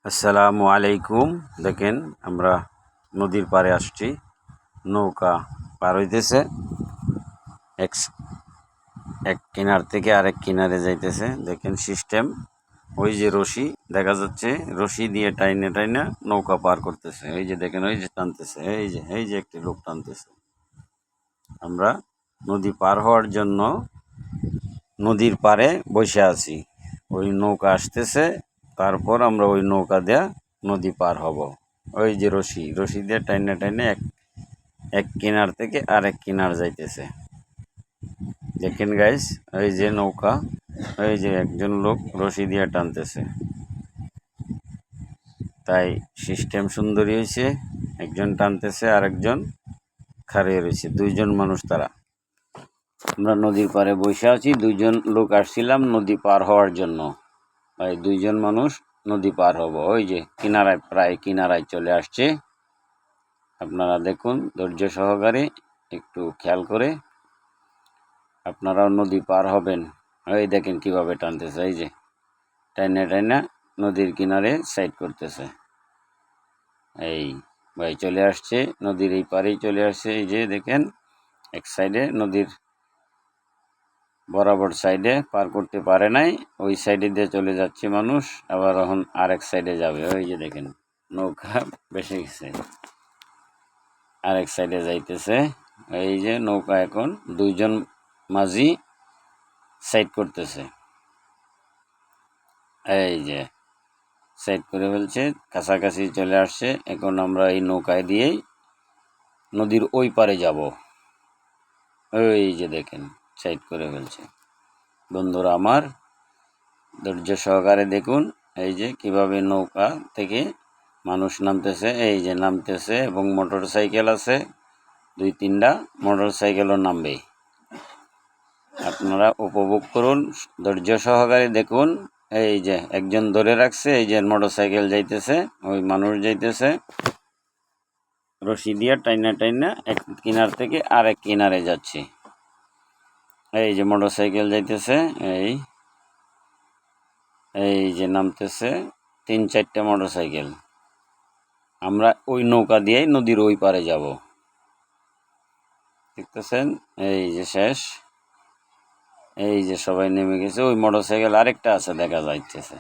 আসসালামু আলাইকুম। দেখেন আমরা নদীর পাড়ে আসছি, নৌকা পার হইতেছে, এক এক কিনার থেকে আরেক কিনারে যাইতেছে। দেখেন সিস্টেম, ওই যে রশি দেখা যাচ্ছে, রশি দিয়ে টাইনে টাইনা নৌকা পার করতেছে। এই যে দেখেন, ওই যে টানতেছে, এই যে একটি লোক টানতেছে। আমরা নদী পার হওয়ার জন্য নদীর পাড়ে বসে আছি, ওই নৌকা আসতেছে, তারপর আমরা ওই নৌকা দেয়া নদী পার হব। ওই যে রশি দিয়ে টাইনে টাইনে এক এক কিনার থেকে আরেক কিনার যাইতেছে। দেখেন গাইস, ওই যে নৌকা, ওই যে একজন লোক রশি দিয়ে টানতেছে। তাই সিস্টেম সুন্দরী হয়েছে, একজন টানতেছে আর একজন খাড়িয়ে রয়েছে, দুইজন মানুষ তারা। আমরা নদীর পাড়ে বসে আছি, দুইজন লোক আসছিলাম নদী পার হওয়ার জন্য। তাই দুইজন মানুষ নদী পার হব। ওই যে কিনারায়, প্রায় কিনারায় চলে আসছে। আপনারা দেখুন ধৈর্য সহকারে, একটু খেয়াল করে আপনারাও নদী পার হবেন। ওই দেখেন কিভাবে টানতেছে, এই যে টাইনা টাইনা নদীর কিনারে সাইড করতেছে। এই ভাই চলে আসছে, নদীর এই পারেই চলে আসছে। এই যে দেখেন, এক সাইডে নদীর বরাবর সাইডে পার করতে পারে নাই, ওই সাইডে দিয়ে চলে যাচ্ছে মানুষ, আবার এখন আরেক সাইডে যাবে। ওই যে দেখেন নৌকা বেসে গেছে, আরেক সাইডে যাইতেছে। এই যে নৌকা এখন দুইজন মাঝি সাইড করতেছে। এই যে সাইড করে ফেলছে, কাছাকাছি চলে আসছে। এখন আমরা এই নৌকায় দিয়েই নদীর ওই পারে যাব। ওই যে দেখেন সাইড করে ফেলছে। বন্ধুরা আমার, ধৈর্য সহকারে দেখুন, এই যে কিভাবে নৌকা থেকে মানুষ নামতেছে, এই যে নামতেছে, এবং মোটর সাইকেল আছে দুই তিনটা, মোটর সাইকেলও নামবে। আপনারা উপভোগ করুন, ধৈর্য সহকারে দেখুন। এই যে একজন ধরে রাখছে, এই যে মোটর সাইকেল যাইতেছে, ওই মানুষ যাইতেছে রশি দিয়া টাইনা টাইনা এক কিনার থেকে আরেক কিনারে যাচ্ছে। এই যে মোটর সাইকেল যাইতেছে, এই যে নামতেছে তিন চারটা মোটর সাইকেল। আমরা ওই নৌকা দিয়েই নদীর ওই পারে যাব। দেখতেছেন, এই যে শেষ, এই যে সবাই নেমে গেছে। ওই মোটর সাইকেল আরেকটা আছে দেখা যাইতেছে।